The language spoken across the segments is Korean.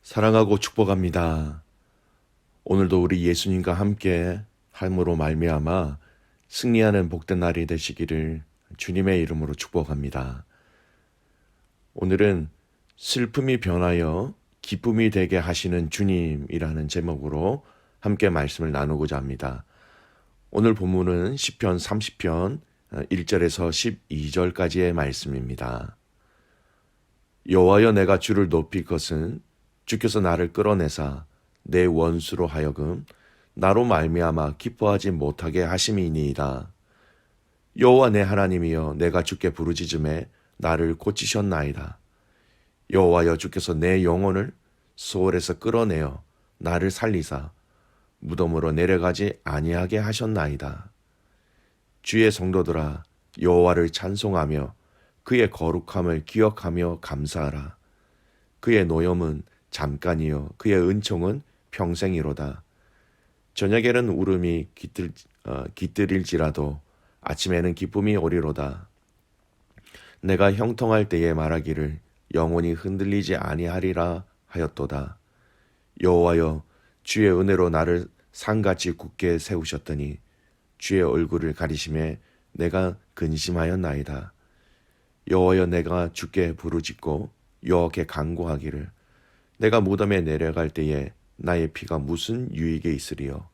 사랑하고 축복합니다. 오늘도 우리 예수님과 함께 삶으로 말미암아 승리하는 복된 날이 되시기를 주님의 이름으로 축복합니다. 오늘은 슬픔이 변하여 기쁨이 되게 하시는 주님이라는 제목으로 함께 말씀을 나누고자 합니다. 오늘 본문은 시편 30편 1절에서 12절까지의 말씀입니다. 여호와여, 내가 주를 높일 것은 주께서 나를 끌어내사 내 원수로 하여금 나로 말미암아 기뻐하지 못하게 하심이니이다. 여호와 내 하나님이여, 내가 주께 부르짖음에 나를 고치셨나이다. 여호와여, 주께서 내 영혼을 소홀에서 끌어내어 나를 살리사 무덤으로 내려가지 아니하게 하셨나이다. 주의 성도들아, 여호와를 찬송하며 그의 거룩함을 기억하며 감사하라. 그의 노염은 잠깐이요 그의 은총은 평생이로다. 저녁에는 울음이 깃들일지라도 아침에는 기쁨이 오리로다. 내가 형통할 때에 말하기를 영원히 흔들리지 아니하리라 하였도다. 여호와여, 주의 은혜로 나를 산같이 굳게 세우셨더니 주의 얼굴을 가리심에 내가 근심하였나이다. 여호와여, 내가 주께 부르짖고 여호와께 간구하기를 내가 무덤에 내려갈 때에 나의 피가 무슨 유익에 있으리요.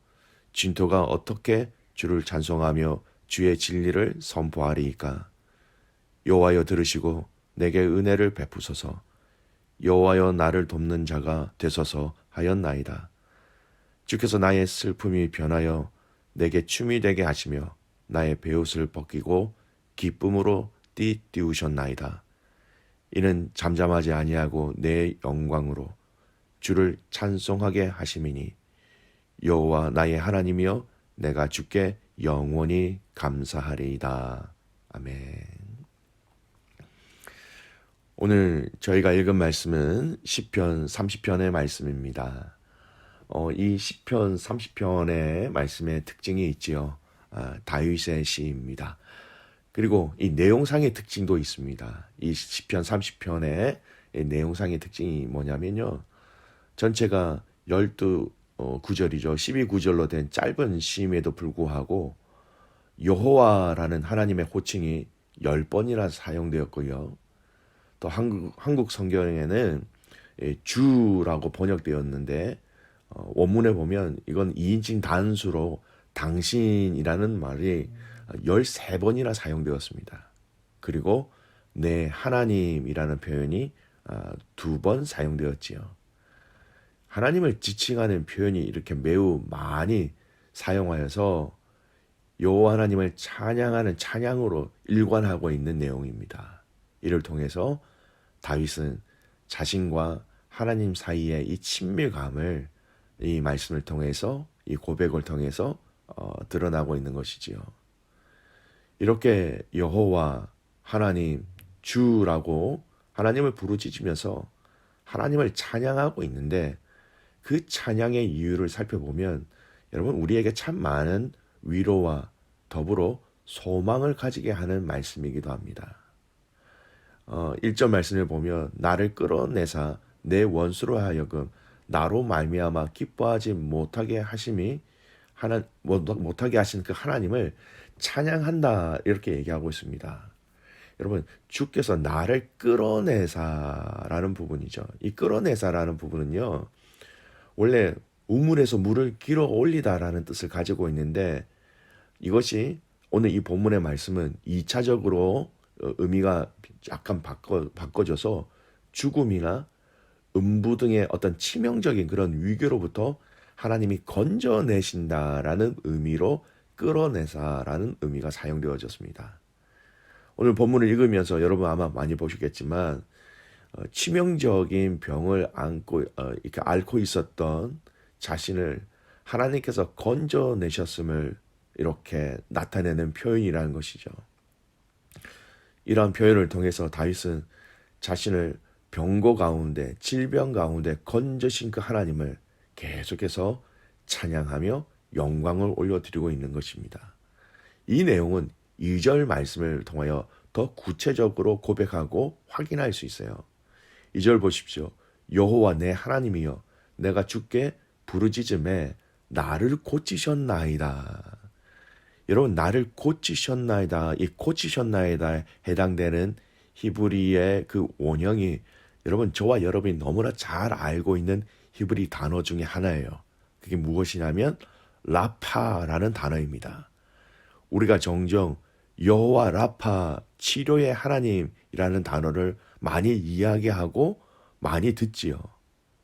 진토가 어떻게 주를 찬송하며 주의 진리를 선포하리이까. 여호와여, 들으시고 내게 은혜를 베푸소서. 여호와여, 나를 돕는 자가 되소서 하였나이다. 주께서 나의 슬픔이 변하여 내게 춤이 되게 하시며 나의 베옷을 벗기고 기쁨으로 띠띠우셨나이다. 이는 잠잠하지 아니하고 내 영광으로 주를 찬송하게 하심이니 여호와 나의 하나님이여, 내가 주께 영원히 감사하리이다. 아멘. 오늘 저희가 읽은 말씀은 시편 30편의 말씀입니다. 이 시편 30편의 말씀의 특징이 있지요. 다윗의 시입니다. 그리고 이 내용상의 특징도 있습니다. 이 시편 30편의 내용상의 특징이 뭐냐면요. 전체가 12구절이죠. 12구절로 된 짧은 시임에도 불구하고 여호와라는 하나님의 호칭이 10번이나 사용되었고요. 또 한국 성경에는 주라고 번역되었는데 원문에 보면 이건 2인칭 단수로 당신이라는 말이 13번이나 사용되었습니다. 그리고 내 하나님이라는 표현이 2번 사용되었지요. 하나님을 지칭하는 표현이 이렇게 매우 많이 사용하여서 여호와 하나님을 찬양하는 찬양으로 일관하고 있는 내용입니다. 이를 통해서 다윗은 자신과 하나님 사이의 이 친밀감을 이 말씀을 통해서, 이 고백을 통해서 드러나고 있는 것이지요. 이렇게 여호와 하나님 주라고 하나님을 부르짖으면서 하나님을 찬양하고 있는데, 그 찬양의 이유를 살펴보면 여러분, 우리에게 참 많은 위로와 더불어 소망을 가지게 하는 말씀이기도 합니다. 1절 말씀을 보면 나를 끌어내사 내 원수로 하여금 나로 말미암아 기뻐하지 못하게 하심이 못하게 하신 그 하나님을 찬양한다, 이렇게 얘기하고 있습니다. 여러분, 주께서 나를 끌어내사라는 부분이죠. 이 끌어내사라는 부분은요, 원래 우물에서 물을 길어 올리다라는 뜻을 가지고 있는데, 이것이 오늘 이 본문의 말씀은 2차적으로 의미가 약간 바꿔져서 죽음이나 음부 등의 어떤 치명적인 그런 위기로부터 하나님이 건져내신다라는 의미로 끌어내사라는 의미가 사용되어졌습니다. 오늘 본문을 읽으면서 여러분 아마 많이 보시겠지만 치명적인 병을 이렇게 앓고 있었던 자신을 하나님께서 건져내셨음을 이렇게 나타내는 표현이라는 것이죠. 이러한 표현을 통해서 다윗은 자신을 병고 가운데, 질병 가운데 건져신 그 하나님을 계속해서 찬양하며 영광을 올려드리고 있는 것입니다. 이 내용은 2절 말씀을 통하여 더 구체적으로 고백하고 확인할 수 있어요. 2절 보십시오. 여호와 내 하나님이여 내가 주께 부르짖음에 나를 고치셨나이다. 여러분, 나를 고치셨나이다. 이 고치셨나이다에 해당되는 히브리의 그 원형이 여러분 저와 여러분이 너무나 잘 알고 있는 히브리 단어 중에 하나예요. 그게 무엇이냐면 라파라는 단어입니다. 우리가 종종 여호와 라파 치료의 하나님이라는 단어를 많이 이야기하고 많이 듣지요.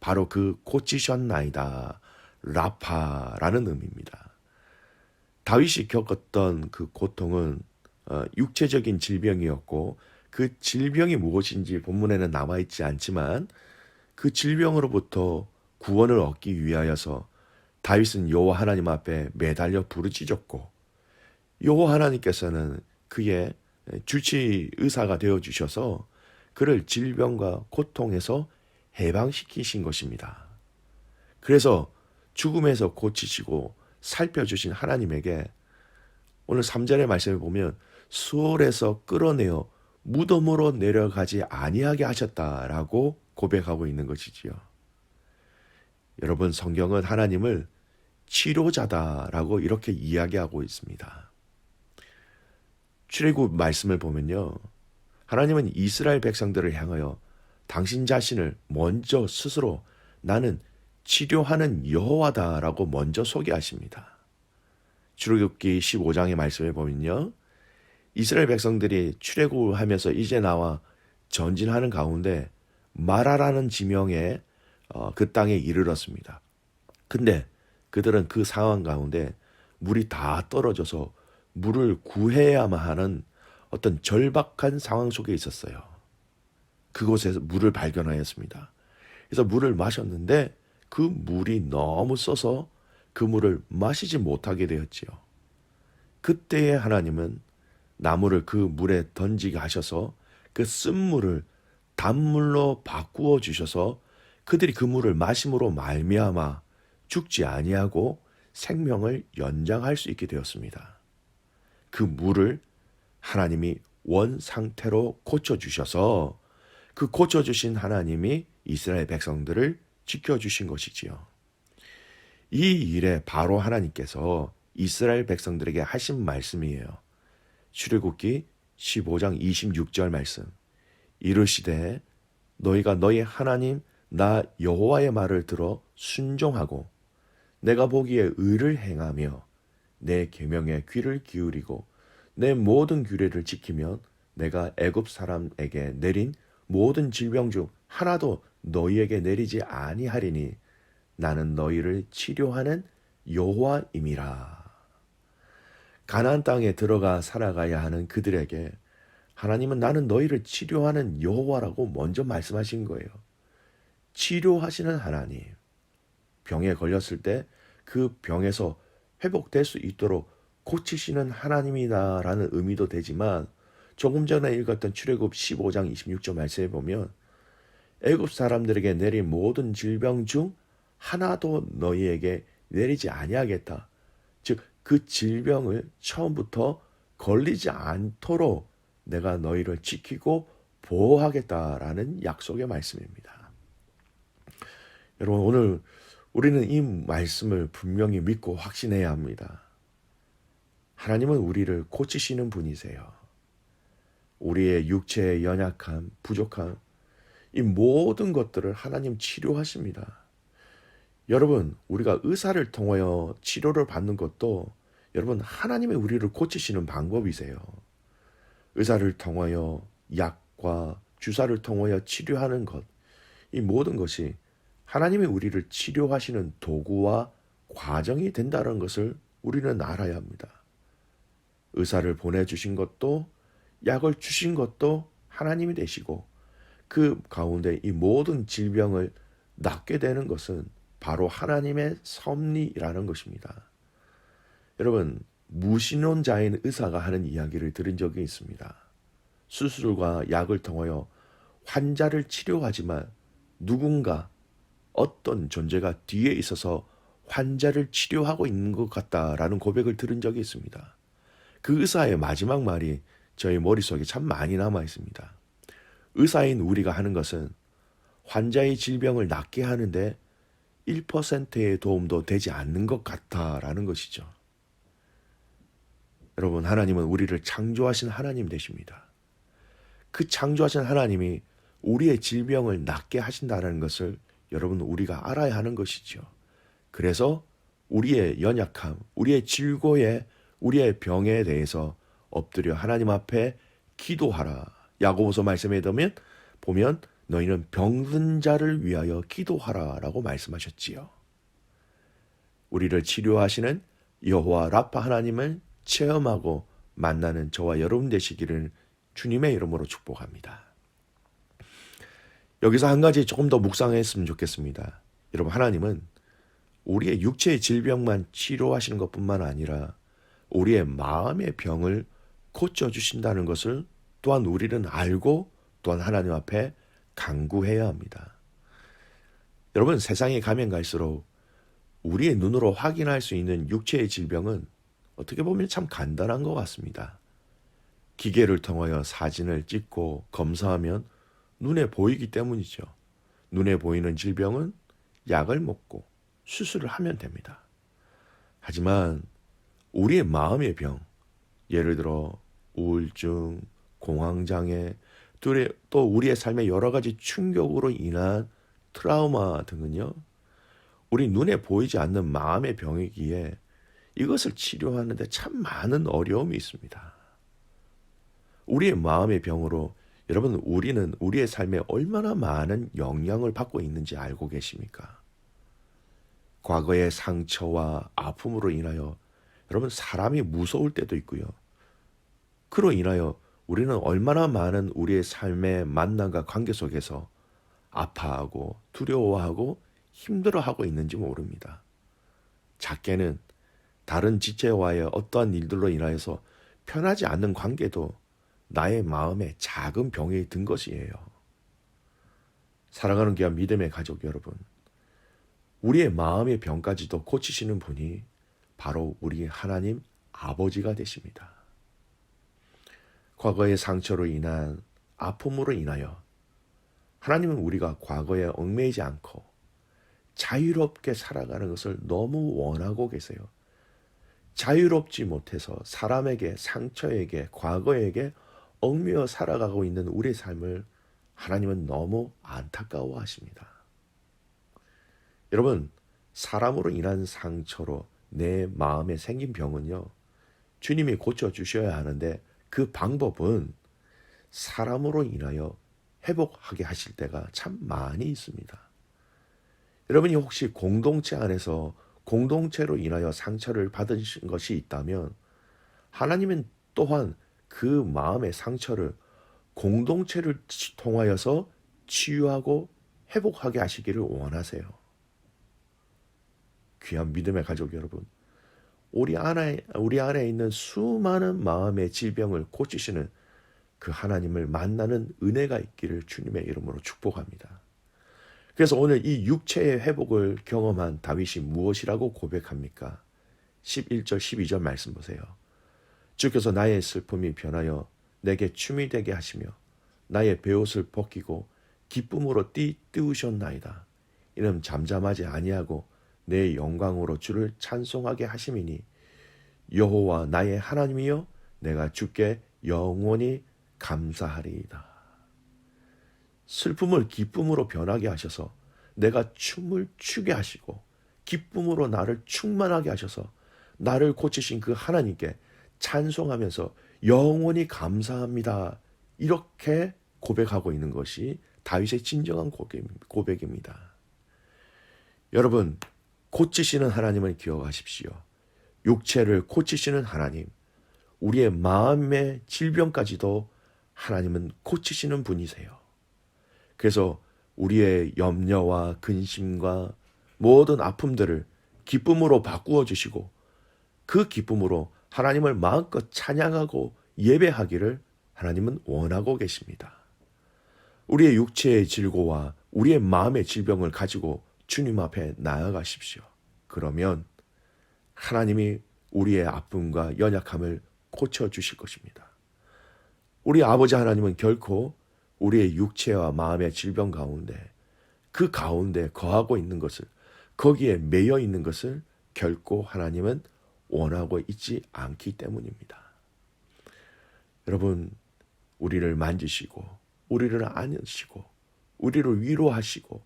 바로 그 고치셨나이다. 라파라는 의미입니다. 다윗이 겪었던 그 고통은 육체적인 질병이었고 그 질병이 무엇인지 본문에는 남아있지 않지만 그 질병으로부터 구원을 얻기 위하여서 다윗은 여호와 하나님 앞에 매달려 부르짖었고 여호와 하나님께서는 그의 주치 의사가 되어 주셔서 그를 질병과 고통에서 해방시키신 것입니다. 그래서 죽음에서 고치시고 살펴주신 하나님에게 오늘 3절의 말씀을 보면 수월에서 끌어내어 무덤으로 내려가지 아니하게 하셨다라고 고백하고 있는 것이지요. 여러분, 성경은 하나님을 치료자다라고 이렇게 이야기하고 있습니다. 출애굽 말씀을 보면요, 하나님은 이스라엘 백성들을 향하여 당신 자신을 먼저 스스로 나는 치료하는 여호와다라고 먼저 소개하십니다. 출애굽기 15장의 말씀을 보면요, 이스라엘 백성들이 출애굽을 하면서 이제 나와 전진하는 가운데 마라라는 지명에 그 땅에 이르렀습니다. 근데 그들은 그 상황 가운데 물이 다 떨어져서 물을 구해야만 하는 어떤 절박한 상황 속에 있었어요. 그곳에서 물을 발견하였습니다. 그래서 물을 마셨는데 그 물이 너무 써서 그 물을 마시지 못하게 되었지요. 그때에 하나님은 나무를 그 물에 던지게 하셔서 그 쓴물을 단물로 바꾸어 주셔서 그들이 그 물을 마심으로 말미암아 죽지 아니하고 생명을 연장할 수 있게 되었습니다. 그 물을 하나님이 원 상태로 고쳐주셔서 그 고쳐주신 하나님이 이스라엘 백성들을 지켜주신 것이지요. 이 일에 바로 하나님께서 이스라엘 백성들에게 하신 말씀이에요. 출애굽기 15장 26절 말씀. 이르시되 너희가 너희 하나님 나 여호와의 말을 들어 순종하고 내가 보기에 의를 행하며 내 계명에 귀를 기울이고 내 모든 규례를 지키면 내가 애굽 사람에게 내린 모든 질병 중 하나도 너희에게 내리지 아니하리니 나는 너희를 치료하는 여호와임이라. 가나안 땅에 들어가 살아가야 하는 그들에게 하나님은 나는 너희를 치료하는 여호와라고 먼저 말씀하신 거예요. 치료하시는 하나님. 병에 걸렸을 때 그 병에서 회복될 수 있도록 고치시는 하나님이다라는 의미도 되지만 조금 전에 읽었던 출애굽 15장 26절 말씀에 보면 애굽 사람들에게 내린 모든 질병 중 하나도 너희에게 내리지 아니하겠다. 즉 그 질병을 처음부터 걸리지 않도록 내가 너희를 지키고 보호하겠다라는 약속의 말씀입니다. 여러분, 오늘 우리는 이 말씀을 분명히 믿고 확신해야 합니다. 하나님은 우리를 고치시는 분이세요. 우리의 육체의 연약함, 부족함, 이 모든 것들을 하나님 치료하십니다. 여러분, 우리가 의사를 통하여 치료를 받는 것도 여러분 하나님이 우리를 고치시는 방법이세요. 의사를 통하여 약과 주사를 통하여 치료하는 것, 이 모든 것이 하나님이 우리를 치료하시는 도구와 과정이 된다는 것을 우리는 알아야 합니다. 의사를 보내주신 것도 약을 주신 것도 하나님이 되시고 그 가운데 이 모든 질병을 낫게 되는 것은 바로 하나님의 섭리라는 것입니다. 여러분, 무신론자인 의사가 하는 이야기를 들은 적이 있습니다. 수술과 약을 통하여 환자를 치료하지만 누군가 어떤 존재가 뒤에 있어서 환자를 치료하고 있는 것 같다라는 고백을 들은 적이 있습니다. 그 의사의 마지막 말이 저희 머릿속에 참 많이 남아 있습니다. 의사인 우리가 하는 것은 환자의 질병을 낫게 하는데 1%의 도움도 되지 않는 것 같다라는 것이죠. 여러분, 하나님은 우리를 창조하신 하나님 되십니다. 그 창조하신 하나님이 우리의 질병을 낫게 하신다는 것을 여러분 우리가 알아야 하는 것이죠. 그래서 우리의 연약함, 우리의 질고에, 우리의 병에 대해서 엎드려 하나님 앞에 기도하라. 야고보서 말씀에 보면 너희는 병든 자를 위하여 기도하라라고 말씀하셨지요. 우리를 치료하시는 여호와 라파 하나님을 체험하고 만나는 저와 여러분 되시기를 주님의 이름으로 축복합니다. 여기서 한 가지 조금 더 묵상했으면 좋겠습니다. 여러분, 하나님은 우리의 육체의 질병만 치료하시는 것뿐만 아니라 우리의 마음의 병을 고쳐주신다는 것을 또한 우리는 알고 또한 하나님 앞에 간구해야 합니다. 여러분, 세상에 가면 갈수록 우리의 눈으로 확인할 수 있는 육체의 질병은 어떻게 보면 참 간단한 것 같습니다. 기계를 통하여 사진을 찍고 검사하면 눈에 보이기 때문이죠. 눈에 보이는 질병은 약을 먹고 수술을 하면 됩니다. 하지만 우리의 마음의 병, 예를 들어 우울증, 공황장애, 또 우리의 삶의 여러 가지 충격으로 인한 트라우마 등은요, 우리 눈에 보이지 않는 마음의 병이기에 이것을 치료하는데 참 많은 어려움이 있습니다. 우리의 마음의 병으로 여러분, 우리는 우리의 삶에 얼마나 많은 영향을 받고 있는지 알고 계십니까? 과거의 상처와 아픔으로 인하여 여러분, 사람이 무서울 때도 있고요. 그로 인하여 우리는 얼마나 많은 우리의 삶의 만남과 관계 속에서 아파하고 두려워하고 힘들어하고 있는지 모릅니다. 작게는 다른 지체와의 어떠한 일들로 인하여서 편하지 않는 관계도 나의 마음에 작은 병이 든 것이에요. 사랑하는 귀한 믿음의 가족 여러분, 우리의 마음의 병까지도 고치시는 분이 바로 우리 하나님 아버지가 되십니다. 과거의 상처로 인한 아픔으로 인하여 하나님은 우리가 과거에 얽매이지 않고 자유롭게 살아가는 것을 너무 원하고 계세요. 자유롭지 못해서 사람에게, 상처에게, 과거에게 얽매여 살아가고 있는 우리의 삶을 하나님은 너무 안타까워하십니다. 여러분, 사람으로 인한 상처로 내 마음에 생긴 병은요, 주님이 고쳐주셔야 하는데 그 방법은 사람으로 인하여 회복하게 하실 때가 참 많이 있습니다. 여러분이 혹시 공동체 안에서 공동체로 인하여 상처를 받으신 것이 있다면 하나님은 또한 그 마음의 상처를 공동체를 통하여서 치유하고 회복하게 하시기를 원하세요. 귀한 믿음의 가족 여러분, 우리 안에 있는 수많은 마음의 질병을 고치시는 그 하나님을 만나는 은혜가 있기를 주님의 이름으로 축복합니다. 그래서 오늘 이 육체의 회복을 경험한 다윗이 무엇이라고 고백합니까? 11절 12절 말씀 보세요. 주께서 나의 슬픔이 변하여 내게 춤이 되게 하시며 나의 베옷을 벗기고 기쁨으로 띠우셨나이다. 이는 잠잠하지 아니하고 내 영광으로 주를 찬송하게 하심이니 여호와 나의 하나님이여 내가 주께 영원히 감사하리이다. 슬픔을 기쁨으로 변하게 하셔서 내가 춤을 추게 하시고 기쁨으로 나를 충만하게 하셔서 나를 고치신 그 하나님께 찬송하면서 영원히 감사합니다. 이렇게 고백하고 있는 것이 다윗의 진정한 고백입니다. 여러분, 고치시는 하나님을 기억하십시오. 육체를 고치시는 하나님, 우리의 마음의 질병까지도 하나님은 고치시는 분이세요. 그래서 우리의 염려와 근심과 모든 아픔들을 기쁨으로 바꾸어 주시고 그 기쁨으로 하나님을 마음껏 찬양하고 예배하기를 하나님은 원하고 계십니다. 우리의 육체의 질고와 우리의 마음의 질병을 가지고 주님 앞에 나아가십시오. 그러면 하나님이 우리의 아픔과 연약함을 고쳐주실 것입니다. 우리 아버지 하나님은 결코 우리의 육체와 마음의 질병 가운데 그 가운데 거하고 있는 것을, 거기에 매여 있는 것을 결코 하나님은 원하고 있지 않기 때문입니다. 여러분, 우리를 만지시고 우리를 안으시고 우리를 위로하시고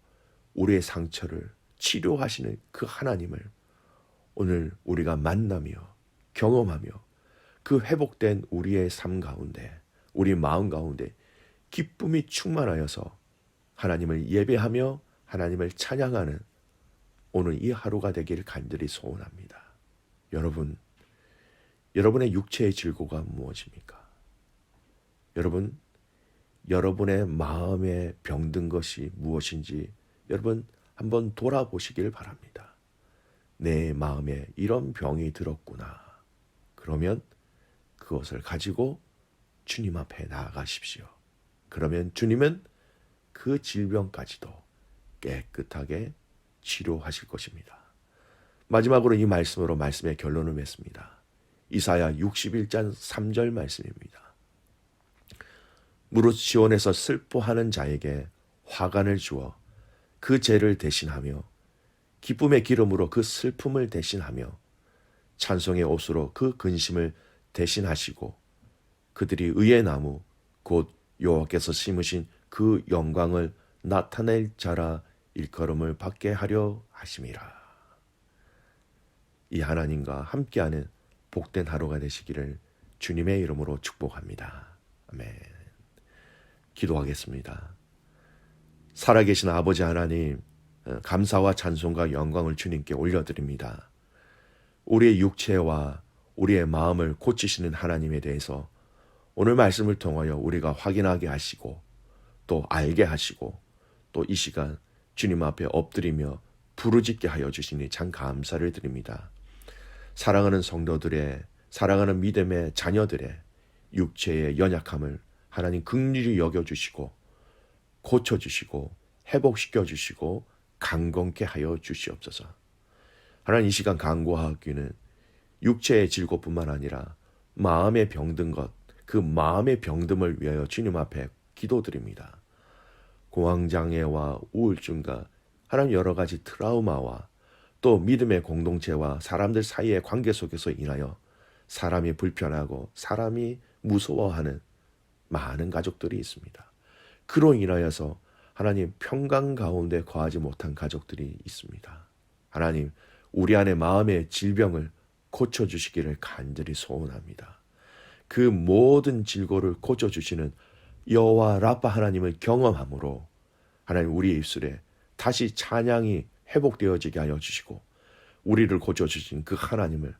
우리의 상처를 치료하시는 그 하나님을 오늘 우리가 만나며 경험하며 그 회복된 우리의 삶 가운데, 우리 마음 가운데 기쁨이 충만하여서 하나님을 예배하며 하나님을 찬양하는 오늘 이 하루가 되기를 간절히 소원합니다. 여러분, 여러분의 육체의 질고가 무엇입니까? 여러분, 여러분의 마음에 병든 것이 무엇인지 여러분 한번 돌아보시길 바랍니다. 내 마음에 이런 병이 들었구나. 그러면 그것을 가지고 주님 앞에 나아가십시오. 그러면 주님은 그 질병까지도 깨끗하게 치료하실 것입니다. 마지막으로 이 말씀으로 말씀의 결론을 맺습니다. 이사야 61장 3절 말씀입니다. 무릇 시온에서 슬퍼하는 자에게 화관을 주어 그 죄를 대신하며 기쁨의 기름으로 그 슬픔을 대신하며 찬송의 옷으로 그 근심을 대신하시고 그들이 의의 나무 곧 여호와께서 심으신 그 영광을 나타낼 자라 일컬음을 받게 하려 하심이라. 이 하나님과 함께하는 복된 하루가 되시기를 주님의 이름으로 축복합니다. 아멘. 기도하겠습니다. 살아계신 아버지 하나님, 감사와 찬송과 영광을 주님께 올려드립니다. 우리의 육체와 우리의 마음을 고치시는 하나님에 대해서 오늘 말씀을 통하여 우리가 확인하게 하시고 또 알게 하시고 또 이 시간 주님 앞에 엎드리며 부르짖게 하여 주시니 참 감사를 드립니다. 사랑하는 성도들의, 사랑하는 믿음의 자녀들의 육체의 연약함을 하나님 긍휼히 여겨주시고 고쳐주시고 회복시켜주시고 강건케 하여 주시옵소서. 하나님, 이 시간 간구하기는 육체의 질고뿐만 아니라 마음에 병든 것, 그 마음의 병듦을 위하여 주님 앞에 기도드립니다. 공황장애와 우울증과 하나님 여러 가지 트라우마와 또 믿음의 공동체와 사람들 사이의 관계 속에서 인하여 사람이 불편하고 사람이 무서워하는 많은 가족들이 있습니다. 그로 인하여서 하나님 평강 가운데 거하지 못한 가족들이 있습니다. 하나님, 우리 안에 마음의 질병을 고쳐주시기를 간절히 소원합니다. 그 모든 질고를 고쳐주시는 여호와 라파 하나님을 경험함으로 하나님 우리의 입술에 다시 찬양이 회복되어지게 하여 주시고 우리를 고쳐주신 그 하나님을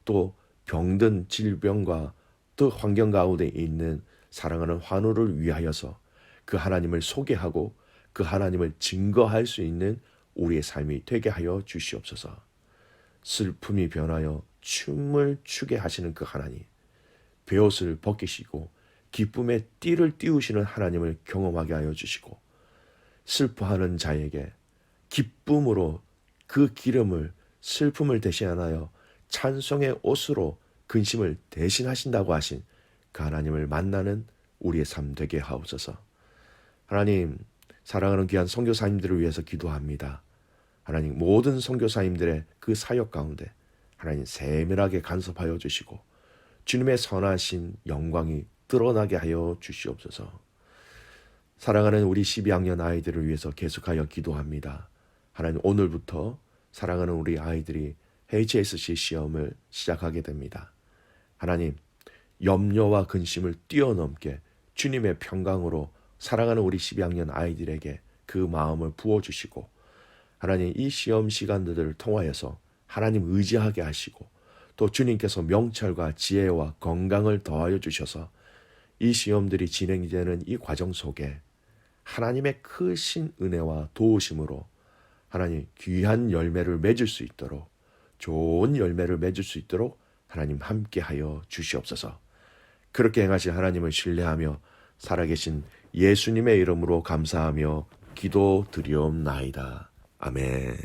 또 병든 질병과 또 환경 가운데 있는 사랑하는 환우를 위하여서 그 하나님을 소개하고 그 하나님을 증거할 수 있는 우리의 삶이 되게 하여 주시옵소서. 슬픔이 변하여 춤을 추게 하시는 그 하나님, 베옷을 벗기시고 기쁨의 띠를 띄우시는 하나님을 경험하게 하여 주시고 슬퍼하는 자에게 기쁨으로 그 기름을 슬픔을 대신하여 찬송의 옷으로 근심을 대신하신다고 하신 그 하나님을 만나는 우리의 삶 되게 하옵소서. 하나님, 사랑하는 귀한 선교사님들을 위해서 기도합니다. 하나님, 모든 선교사님들의 그 사역 가운데 하나님 세밀하게 간섭하여 주시고 주님의 선하신 영광이 드러나게 하여 주시옵소서. 사랑하는 우리 12학년 아이들을 위해서 계속하여 기도합니다. 하나님, 오늘부터 사랑하는 우리 아이들이 HSC 시험을 시작하게 됩니다. 하나님, 염려와 근심을 뛰어넘게 주님의 평강으로 사랑하는 우리 12학년 아이들에게 그 마음을 부어주시고 하나님, 이 시험 시간들을 통하여서 하나님 의지하게 하시고 또 주님께서 명철과 지혜와 건강을 더하여 주셔서 이 시험들이 진행되는 이 과정 속에 하나님의 크신 은혜와 도우심으로 하나님 귀한 열매를 맺을 수 있도록, 좋은 열매를 맺을 수 있도록 하나님 함께하여 주시옵소서. 그렇게 행하신 하나님을 신뢰하며 살아계신 예수님의 이름으로 감사하며 기도드리옵나이다. 아멘.